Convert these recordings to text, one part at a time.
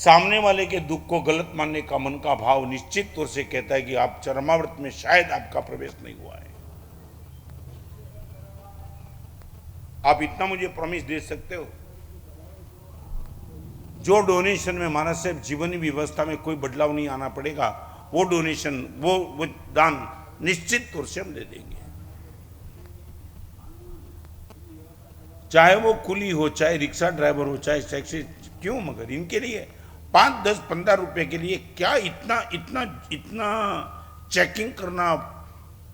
सामने वाले के दुख को गलत मानने का मन का भाव निश्चित तौर से कहता है कि आप चरमाव्रत में शायद आपका प्रवेश नहीं हुआ है। आप इतना मुझे प्रॉमिस दे सकते हो? जो डोनेशन में महाराज साहब जीवन व्यवस्था में कोई बदलाव नहीं आना पड़ेगा, वो डोनेशन, वो दान निश्चित तौर से हम दे देंगे। चाहे वो कुली हो, चाहे रिक्शा ड्राइवर हो, चाहे टैक्सी, क्यों, मगर इनके लिए 5, 10, 15 रुपए के लिए क्या इतना इतना इतना चेकिंग करना,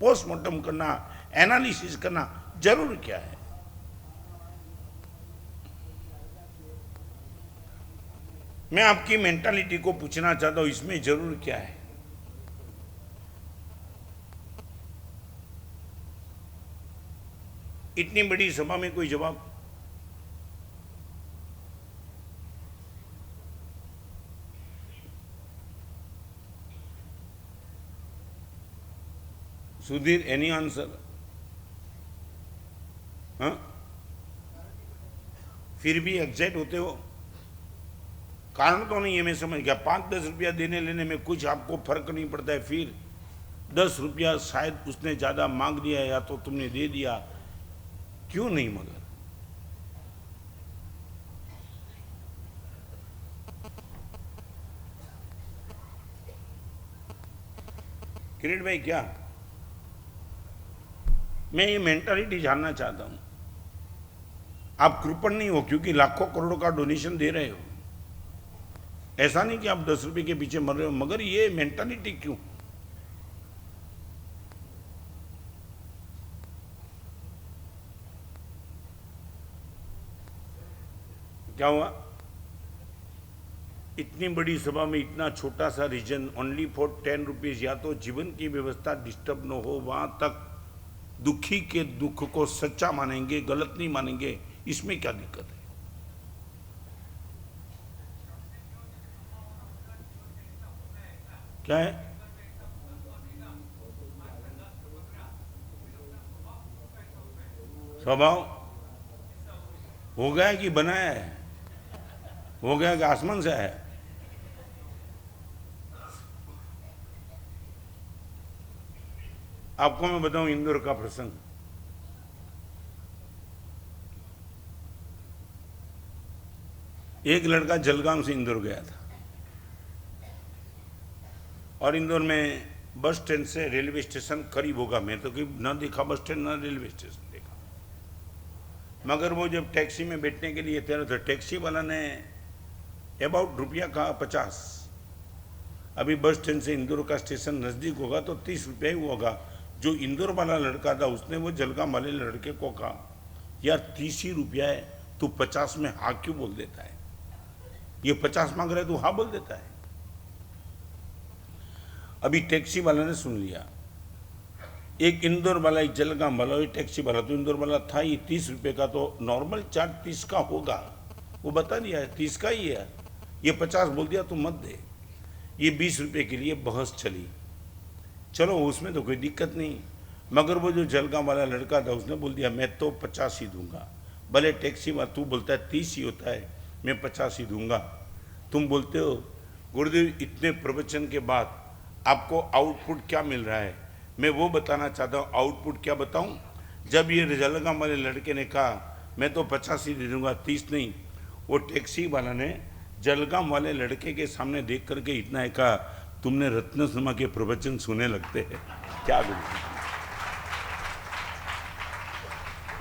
पोस्टमार्टम करना, एनालिसिस करना जरूर क्या है? मैं आपकी मेंटालिटी को पूछना चाहता हूं, इसमें जरूर क्या है? इतनी बड़ी सभा में कोई जवाब? Sudhir, any answer? हाँ, फिर भी एग्जैक्ट होते हो? कारण तो नहीं है, मैं समझ गया। 5-10 रुपया देने लेने में कुछ आपको फर्क नहीं पड़ता है, फिर 10 रुपया शायद उसने ज्यादा मांग दिया या तो तुमने दे दिया, क्यों नहीं? मगर किरीट भाई, क्या मैं ये मेंटालिटी जानना चाहता हूं। आप कृपण नहीं हो क्योंकि लाखों करोड़ों का डोनेशन दे रहे हो, ऐसा नहीं कि आप 10 रुपए के पीछे मर रहे हो, मगर ये मेंटालिटी क्यों? क्या हुआ? इतनी बड़ी सभा में इतना छोटा सा रीजन, ओनली फॉर 10 रुपीज। या तो जीवन की व्यवस्था डिस्टर्ब न हो, वहां तक दुखी के दुख को सच्चा मानेंगे, गलत नहीं मानेंगे, इसमें क्या दिक्कत है? क्या है? स्वभाव हो गया कि बनाया है? हो गया कि आसमान से आया? आपको मैं बताऊं इंदौर का प्रसंग। एक लड़का जलगांव से इंदौर गया था और इंदौर में बस स्टैंड से रेलवे स्टेशन करीब होगा, मैं तो कहीं ना देखा बस स्टैंड ना रेलवे स्टेशन देखा, मगर वो जब टैक्सी में बैठने के लिए तैयार था, टैक्सी वाला ने अबाउट रुपया कहा 50। अभी बस स्टैंड से इंदौर का स्टेशन नजदीक होगा तो 30 रुपया ही होगा। जो इंदौर वाला लड़का था उसने वो जलगांव वाले लड़के को कहा, यार 30 ही रुपया है, तू 50 में हाँ क्यों बोल देता है? ये 50 मांग रहे तू हाँ बोल देता है। अभी टैक्सी वाला ने सुन लिया, एक इंदौर वाला, एक जलगांव वाला, एक टैक्सी वाला। तो इंदौर वाला था ये 30 रुपये का, तो नॉर्मल चार्ज 30 का होगा, वो बता दिया है 30 का ही है। ये 50 बोल दिया तो मत दे। ये 20 रुपये के लिए बहस चली, चलो उसमें तो कोई दिक्कत नहीं, मगर वो जो जलगांव वाला लड़का था उसने बोल दिया मैं तो 50 ही दूंगा। भले टैक्सी वाला तू बोलता है 30 ही होता है, मैं 50 ही दूंगा। तुम बोलते हो गुरुदेव इतने प्रवचन के बाद आपको आउटपुट क्या मिल रहा है? मैं वो बताना चाहता हूँ। आउटपुट क्या बताऊँ? जब ये जलगांव वाले लड़के ने कहा मैं तो 50 ही दे दूंगा, 30 नहीं, वो टैक्सी वाला ने जलगांव वाले लड़के के सामने देख करके इतना है कहा, तुमने रत्न शर्मा के प्रवचन सुने लगते हैं क्या?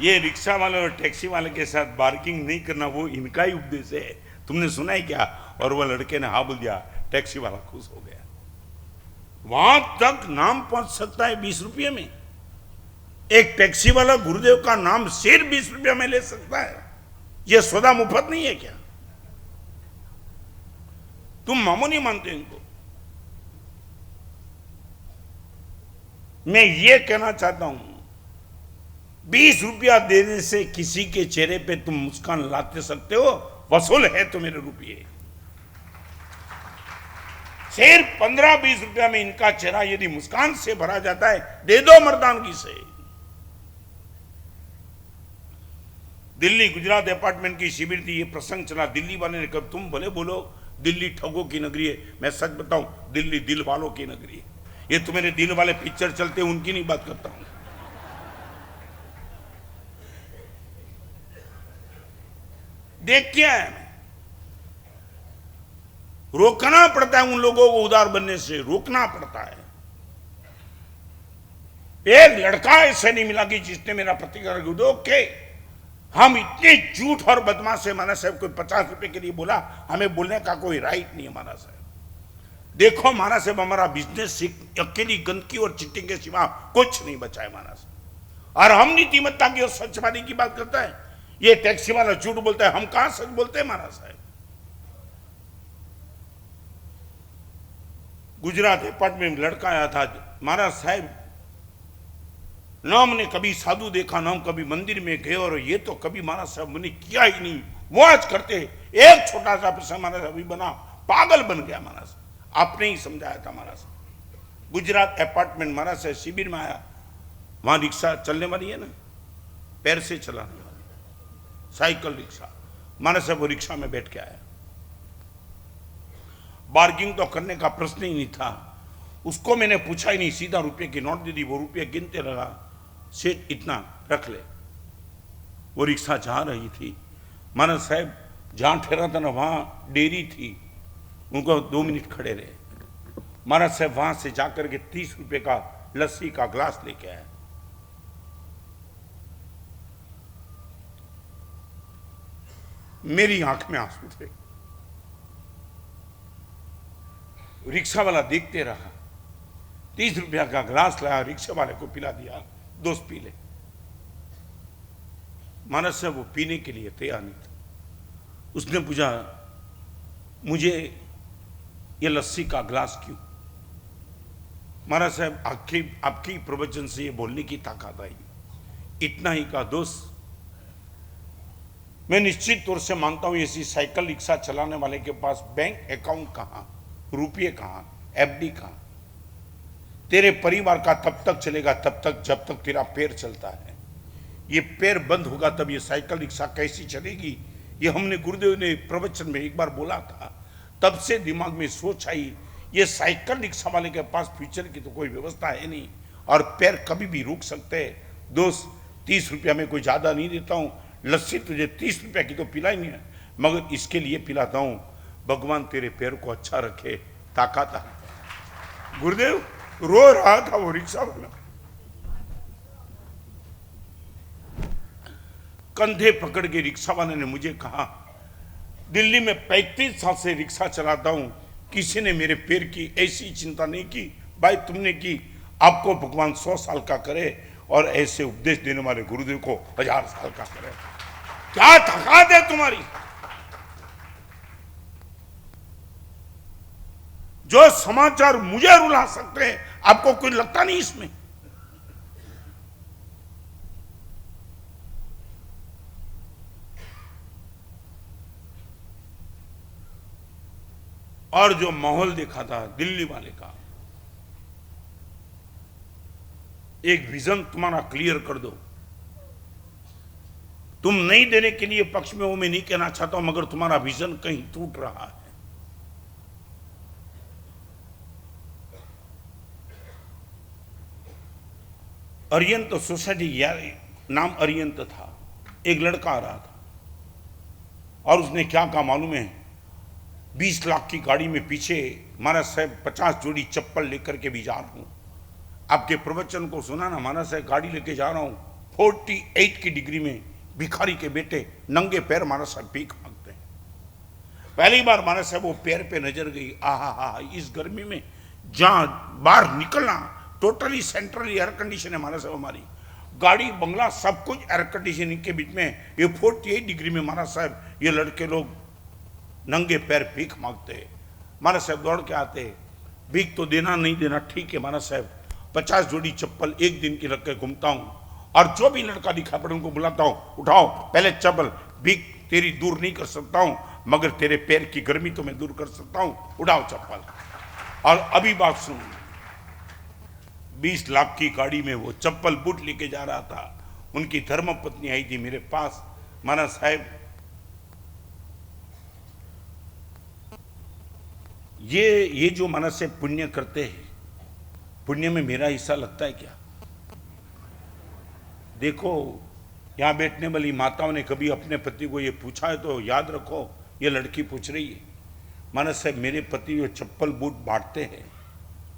ये रिक्शा वाले और टैक्सी वाले के साथ बार्गिंग नहीं करना, वो इनका ही उपदेश है, तुमने सुना है क्या? और वो लड़के ने हाँ बोल दिया, टैक्सी वाला खुश हो गया। वहां तक नाम पहुंच सकता है 20 रुपये में। एक टैक्सी वाला गुरुदेव का नाम सिर्फ 20 रुपये में ले सकता है। यह सौदा मुफ्त नहीं है क्या? तुम मामू नहीं मानते इनको? मैं ये कहना चाहता हूं, 20 रुपया देने से किसी के चेहरे पे तुम मुस्कान लाते सकते हो? वसूल है तो मेरे रुपये। सिर्फ 15-20 रुपया में इनका चेहरा यदि मुस्कान से भरा जाता है, दे दो मर्दानगी से। दिल्ली गुजरात अपार्टमेंट की शिविर थी, ये प्रसंग चला। दिल्ली वाले ने कहा तुम भले बोलो दिल्ली ठगों की नगरी है। मैं सच बताऊं, दिल्ली दिल वालों की नगरी है। ये तो मेरे दिल वाले पिक्चर चलते हैं, उनकी नहीं बात करता हूं। देख क्या है, रोकना पड़ता है उन लोगों को उदार बनने से, रोकना पड़ता है। एक लड़का ऐसे नहीं मिला कि जिसने मेरा प्रतिक्रिया दो के हम इतने झूठ और बदमाश है। महाराज साहब कोई 50 रुपए के लिए बोला, हमें बोलने का कोई राइट नहीं है। महाराज साहब देखो, महाराज साहब हमारा बिजनेस अकेली गंदगी और चिट्टिंग के सिवा कुछ नहीं बचा है महाराज। और हम नीतिमत्ता की और स्वच्छवादी की बात करता है, ये टैक्सी वाला झूठ बोलता है, हम कहां सच बोलते हैं महाराज साहब। गुजरात अपार्टमेंट में लड़का आया था, महाराज साहब न हमने कभी साधु देखा, न हम कभी मंदिर में गए, और ये तो कभी महाराज साहब मैंने किया ही नहीं। वो आज करते एक छोटा सा पैसा महाराज अभी बना पागल बन गया महाराज। आपने ही समझाया था महाराज। गुजरात अपार्टमेंट महाराज साहब शिविर में आया, वहां रिक्शा चलने वाली है ना, पैर से चलाने वाली साइकिल रिक्शा। महाराज साहब वो रिक्शा में बैठ के आया। बार्गिंग तो करने का प्रश्न ही नहीं था। उसको मैंने पूछा ही नहीं, सीधा रुपये की नोट दे दी। वो रुपये गिनते रहा, सेठ इतना रख ले। वो रिक्शा जा रही थी, महाराज साहब जहां ठहरा था ना वहां डेयरी थी, उनको 2 मिनट खड़े रहे। महाराज साहब वहां से जाकर के 30 रुपए का लस्सी का ग्लास लेके आया। मेरी आंख में आंसू थे। रिक्शा वाला देखते रहा, 30 रुपया का ग्लास लाया, रिक्शा वाले को पिला दिया, दोस्त पी ले। महाराज साहब वो पीने के लिए तैयार नहीं था। उसने पूछा, मुझे ये लस्सी का ग्लास क्यों? महाराज साहब आपकी प्रवचन से ये बोलने की ताकत आई। इतना ही कहा, दोस्त मैं निश्चित तौर से मानता हूं ऐसी साइकिल रिक्शा चलाने वाले के पास बैंक अकाउंट कहां, रुपये कहां, एफडी कहां। तेरे परिवार का तब तक चलेगा तब तक जब तक तेरा पैर चलता है। ये पैर बंद होगा तब ये साइकिल रिक्शा कैसी चलेगी। ये हमने गुरुदेव ने प्रवचन में एक बार बोला था। तब से दिमाग में सोच आई, ये साइकिल रिक्शा वाले के पास फ्यूचर की तो कोई व्यवस्था है नहीं, और पैर कभी भी रुक सकते हैं। दोस्त 30 रुपया में कोई ज्यादा नहीं देता हूं, लस्सी तुझे 30 रुपया की तो पिलाई नहीं है, मगर इसके लिए पिलाता हूं, भगवान तेरे पैर को अच्छा रखे, ताकत है। गुरुदेव रो रहा था वो रिक्शा वाला। कंधे पकड़ के रिक्शा वाले ने मुझे कहा, दिल्ली में 35 साल से रिक्शा चलाता हूं, किसी ने मेरे पैर की ऐसी चिंता नहीं की। भाई तुमने की, आपको भगवान 100 साल का करे, और ऐसे उपदेश देने वाले गुरुदेव को 1000 साल का करे। क्या ताकत है तुम्हारी, जो समाचार मुझे रुला सकते हैं, आपको कोई लगता नहीं इसमें। और जो माहौल देखा था दिल्ली वाले का, एक विजन तुम्हारा क्लियर कर दो। तुम नहीं देने के लिए पक्ष में हो, मैं नहीं कहना चाहता हूं, मगर तुम्हारा विजन कहीं टूट रहा है। अरियंत सोसाइटी, यार नाम अरियंत था। एक लड़का आ रहा था और उसने क्या कहा मालूम है, 20 लाख की गाड़ी में पीछे महाराज साहब 50 जोड़ी चप्पल लेकर के भी जा रहा हूं। आपके प्रवचन को सुना ना, महाराज साहब गाड़ी लेके जा रहा हूं, 48 की डिग्री में भिखारी के बेटे नंगे पैर महाराज साहब भीख मांगते हैं। पहली बार महाराज साहब वो पैर पे नजर गई, आहा, इस गर्मी में जहां बाहर निकलना टोटली सेंट्रली एयर कंडीशन है महाराज साहब, हमारी गाड़ी बंगला सब कुछ एयर कंडीशनिंग के बीच में, ये 48 डिग्री में महाराज साहब ये लड़के लोग नंगे पैर भीख मांगते हैं। महाराज साहब दौड़ के आते, भीख तो देना नहीं देना ठीक है महाराज साहब, 50 जोड़ी चप्पल एक दिन की रख के घूमता हूं, और जो भी लड़का दिखा पड़े उनको बुलाता हूं, उठाओ पहले चप्पल, भीख तेरी दूर नहीं कर सकता हूं, मगर तेरे पैर की गर्मी तो मैं दूर कर सकता हूं, उठाओ चप्पल। और अभी बात सुन, 20 लाख की गाड़ी में वो चप्पल बूट लेके जा रहा था। उनकी धर्मपत्नी आई थी मेरे पास, महाराज साहब ये जो मनुष्य पुण्य करते हैं, पुण्य में मेरा हिस्सा लगता है क्या? देखो, यहां बैठने वाली माताओं ने कभी अपने पति को ये पूछा है तो याद रखो, ये लड़की पूछ रही है, मानस साहब मेरे पति जो चप्पल बूट बांटते हैं,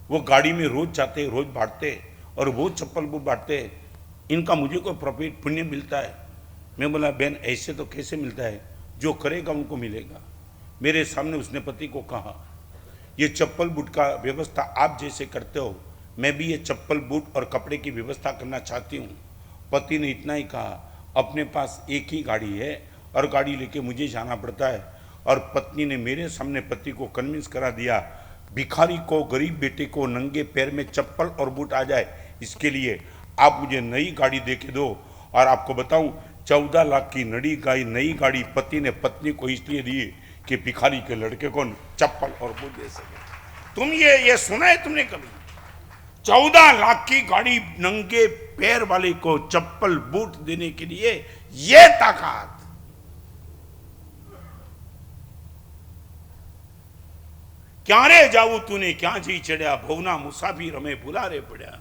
वो गाड़ी में रोज जाते हैं, रोज बांटते हैं और वो चप्पल बूट बांटते हैं, इनका मुझे कोई प्रॉफिट पुण्य मिलता है? मैं बोला बहन ऐसे तो कैसे मिलता है, जो करेगा उनको मिलेगा। मेरे सामने उसने पति को कहा, ये चप्पल बूट का व्यवस्था आप जैसे करते हो, मैं भी ये चप्पल बूट और कपड़े की व्यवस्था करना चाहती हूँ। पति ने इतना ही कहा, अपने पास एक ही गाड़ी है और गाड़ी लेके मुझे जाना पड़ता है। और पत्नी ने मेरे सामने पति को कन्विंस करा दिया, भिखारी को, गरीब बेटे को नंगे पैर में चप्पल और बूट आ जाए, इसके लिए आप मुझे नई गाड़ी दे के दो। और आपको बताऊं, 14 लाख की नई गाड़ी पति ने पत्नी को इसलिए दी कि भिखारी के लड़के को चप्पल और बूट दे सके। तुम ये सुना है तुमने कभी? 14 लाख की गाड़ी नंगे पैर वाले को चप्पल बूट देने के लिए ये ताकत। क्या रे जाऊ तूने क्या जी चढ़िया, भवना मुसाफिर हमें भुला रे पड़ा।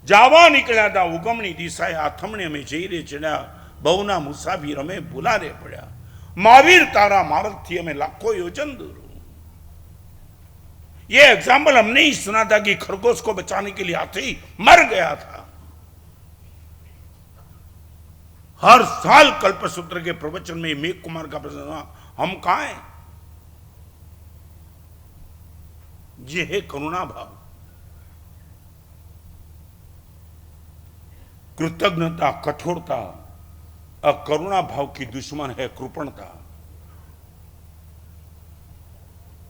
जावा निकला था उगमनी दिशाए, आथमणे में जई रे चढ़िया, भवना मुसाफिर हमें भुला रे पड़ा। महावीर तारा मारत थी हमें लाखों योजन दूर। ये एग्जाम्पल हमने ही सुना था कि खरगोश को बचाने के लिए हाथी मर गया था। हर साल कल्पसूत्र के प्रवचन में मेघ कुमार का प्रश्न, हम कहां हैं? ये है करुणा भाव, कृतज्ञता, कठोरता। करुणा भाव की दुश्मन है कृपणता।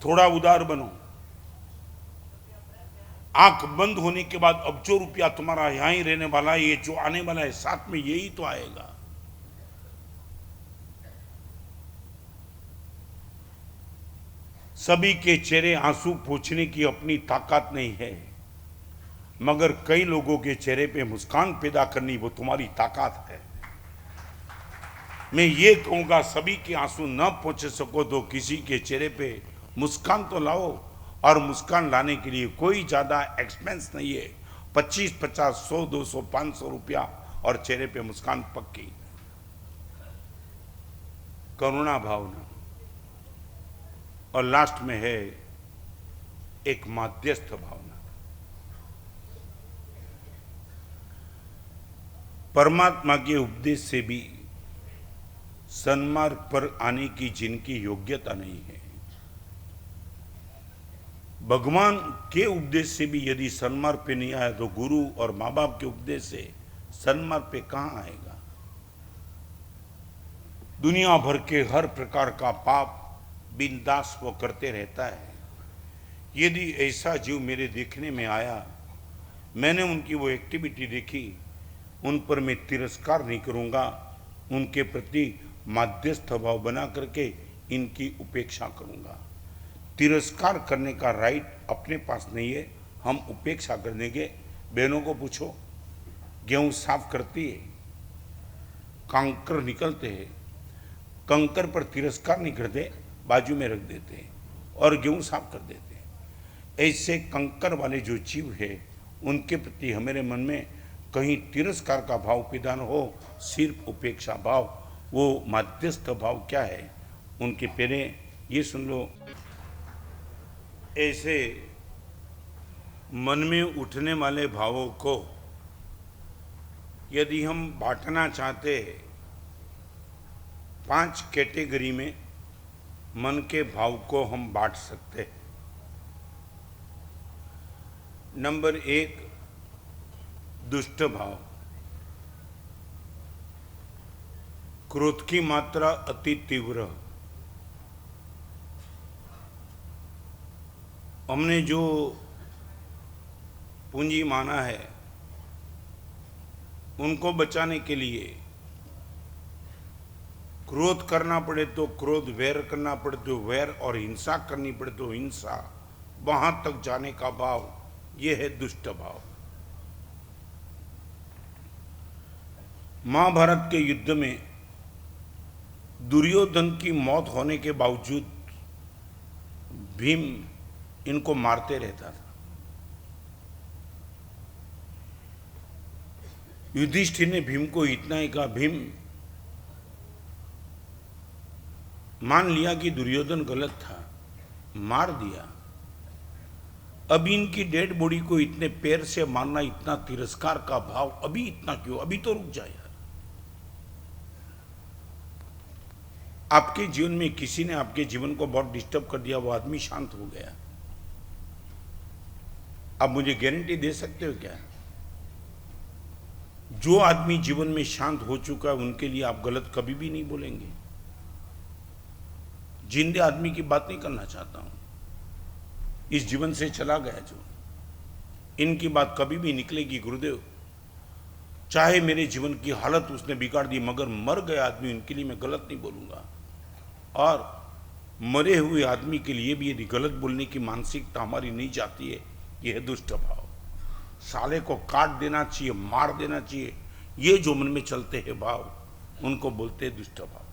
थोड़ा उदार बनो। आंख बंद होने के बाद अब जो रुपया तुम्हारा यहां ही रहने वाला है, ये जो आने वाला है साथ में यही तो आएगा। सभी के चेहरे आंसू पोंछने की अपनी ताकत नहीं है, मगर कई लोगों के चेहरे पे मुस्कान पैदा करनी वो तुम्हारी ताकत है। मैं ये कहूंगा, सभी के आंसू न पहुंच सको तो किसी के चेहरे पे मुस्कान तो लाओ। और मुस्कान लाने के लिए कोई ज्यादा एक्सपेंस नहीं है, 25, 50, 100, 200, 500 रुपया और चेहरे पे मुस्कान पक्की। करुणा भावना। और लास्ट में है एक माध्यस्थ भावना। परमात्मा के उपदेश से भी सन्मार्ग पर आने की जिनकी योग्यता नहीं है, भगवान के उपदेश से भी यदि सन्मार्ग पे नहीं आया तो गुरु और माँ बाप के उपदेश से सन्मार्ग पे कहां आएगा? दुनिया भर के हर प्रकार का पाप बिंदास वो करते रहता है। यदि ऐसा जीव मेरे देखने में आया, मैंने उनकी वो एक्टिविटी देखी, उन पर मैं तिरस्कार नहीं करूंगा, उनके प्रति माध्यस्थ भाव बना करके इनकी उपेक्षा करूंगा। तिरस्कार करने का राइट अपने पास नहीं है, हम उपेक्षा कर देंगे। बहनों को पूछो, गेहूं साफ करती है, कंकर निकलते हैं, कंकर पर तिरस्कार नहीं करते, बाजू में रख देते हैं और गेहूं साफ कर देते हैं। ऐसे कंकर वाले जो जीव है, उनके प्रति हमारे मन में कहीं तिरस्कार का भाव पैदा न हो, सिर्फ उपेक्षा भाव। वो माध्यस्थ भाव क्या है? उनके पहले ये सुन लो। ऐसे मन में उठने वाले भावों को यदि हम बांटना चाहते, 5 कैटेगरी में मन के भाव को हम बांट सकते। नंबर 1, दुष्ट भाव। क्रोध की मात्रा अति तीव्र। हमने जो पूंजी माना है, उनको बचाने के लिए क्रोध करना पड़े तो क्रोध, वैर करना पड़े तो वैर और हिंसा करनी पड़े तो हिंसा, वहां तक जाने का भाव, यह है दुष्ट भाव। महाभारत के युद्ध में दुर्योधन की मौत होने के बावजूद भीम इनको मारते रहता था। युधिष्ठिर ने भीम को इतना ही कहा, भीम मान लिया कि दुर्योधन गलत था, मार दिया, अभी इनकी डेड बॉडी को इतने पैर से मारना, इतना तिरस्कार का भाव अभी इतना क्यों? अभी तो रुक जाए यार। आपके जीवन में किसी ने आपके जीवन को बहुत डिस्टर्ब कर दिया, वो आदमी शांत हो गया, आप मुझे गारंटी दे सकते हो क्या? जो आदमी जीवन में शांत हो चुका है उनके लिए आप गलत कभी भी नहीं बोलेंगे। जिंदे आदमी की बात नहीं करना चाहता हूं, इस जीवन से चला गया जो, इनकी बात कभी भी निकलेगी गुरुदेव, चाहे मेरे जीवन की हालत उसने बिगाड़ दी, मगर मर गया आदमी, उनके लिए मैं गलत नहीं बोलूंगा। और मरे हुए आदमी के लिए भी यदि गलत बोलने की मानसिकता हमारी नहीं जाती है, यह है दुष्ट भाव। साले को काट देना चाहिए, मार देना चाहिए, ये जो मन में चलते हैं भाव, उनको बोलते हैं दुष्ट भाव।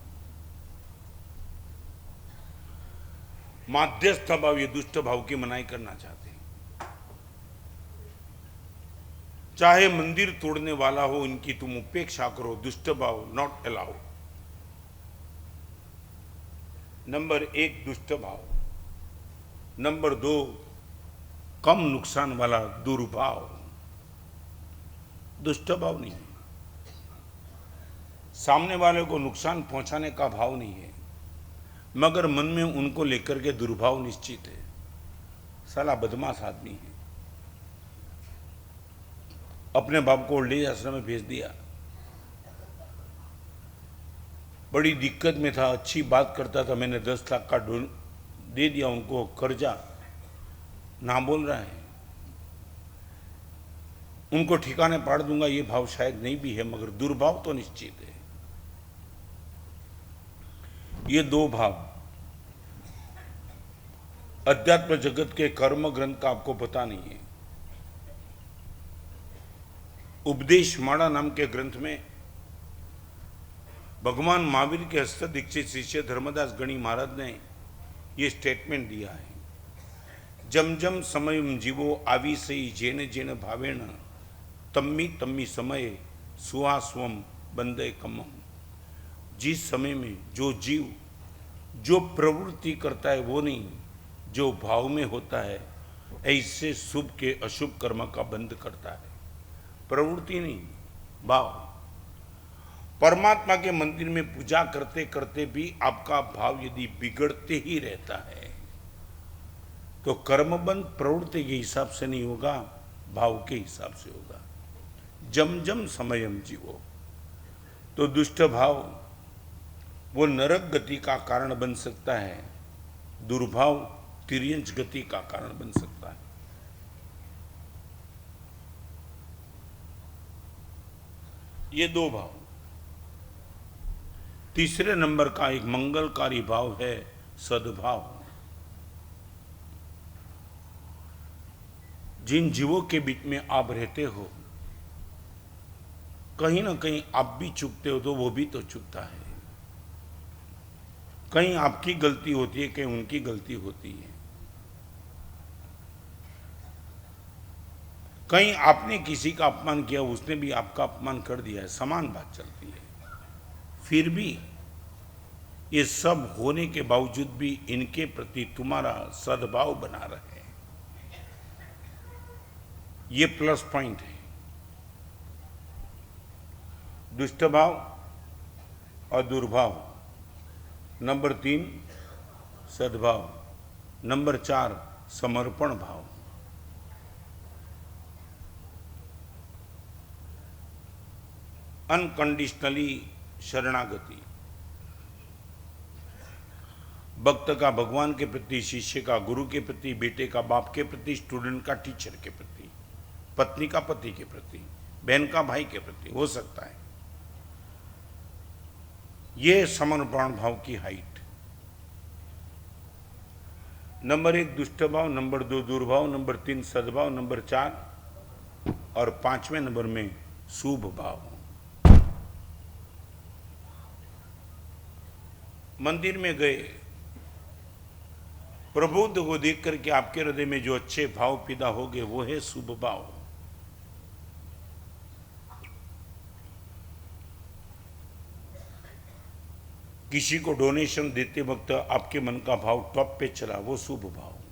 माध्यस्थ भाव, ये दुष्ट भाव की मनाई करना चाहते हैं। चाहे मंदिर तोड़ने वाला हो, इनकी तुम उपेक्षा करो, दुष्ट भाव नॉट अलाउड। नंबर 1 दुष्ट भाव। नंबर 2 कम नुकसान वाला दुर्भाव। दुष्ट भाव नहीं है, सामने वाले को नुकसान पहुंचाने का भाव नहीं है, मगर मन में उनको लेकर के दुर्भाव निश्चित है। साला बदमाश आदमी है, अपने बाप को ओल्ड एज आश्रम में भेज दिया, बड़ी दिक्कत में था, अच्छी बात करता था, मैंने 10 लाख का दे दिया उनको कर्जा, ना बोल रहा है, उनको ठिकाने पाड़ दूंगा, ये भाव शायद नहीं भी है, मगर दुर्भाव तो निश्चित है। ये 2 भाव अध्यात्म जगत के कर्म ग्रंथ का आपको पता नहीं है। उपदेश माड़ा नाम के ग्रंथ में भगवान महावीर के हस्त दीक्षित शिष्य धर्मदास गणी महाराज ने यह स्टेटमेंट दिया है, जम जम समय जीवो आवी सही जेन जेन भावेण तम्मी तम्मी समय सुहास्वम बंदे कमम। जिस समय में जो जीव जो प्रवृत्ति करता है वो नहीं, जो भाव में होता है, ऐसे शुभ के अशुभ कर्म का बंद करता है। प्रवृत्ति नहीं, भाव। परमात्मा के मंदिर में पूजा करते करते भी आपका भाव यदि बिगड़ते ही रहता है तो कर्मबंध प्रवृत्ति के हिसाब से नहीं होगा, भाव के हिसाब से होगा। जम जम समयम जीवो, तो दुष्ट भाव वो नरक गति का कारण बन सकता है, दुर्भाव तिर्यंच गति का कारण बन सकता है। ये 2 भाव। तीसरे नंबर का एक मंगलकारी भाव है सद्भाव। जिन जीवों के बीच में आप रहते हो, कहीं ना कहीं आप भी चूकते हो तो वो भी तो चूकता है, कहीं आपकी गलती होती है, कहीं उनकी गलती होती है, कहीं आपने किसी का अपमान किया, उसने भी आपका अपमान कर दिया है, समान बात चलती है। फिर भी ये सब होने के बावजूद भी इनके प्रति तुम्हारा सद्भाव बना रहे, ये प्लस पॉइंट है। दुष्ट भाव और दुर्भाव। नंबर 3 सद्भाव। नंबर 4 समर्पण भाव। अनकंडीशनली शरणागति। भक्त का भगवान के प्रति, शिष्य का गुरु के प्रति, बेटे का बाप के प्रति, स्टूडेंट का टीचर के प्रति, पत्नी का पति के प्रति, बहन का भाई के प्रति हो सकता है। ये समर्पण भाव की हाइट। नंबर 1 दुष्ट भाव, नंबर 2 दुर्भाव, नंबर 3 सद्भाव, नंबर 4 और 5वें नंबर में शुभ भाव। मंदिर में गए, प्रबोध को देख करके आपके हृदय में जो अच्छे भाव पैदा होंगे वो है शुभ भाव। किसी को डोनेशन देते वक्त आपके मन का भाव टॉप पे चला, वो शुभ भाव।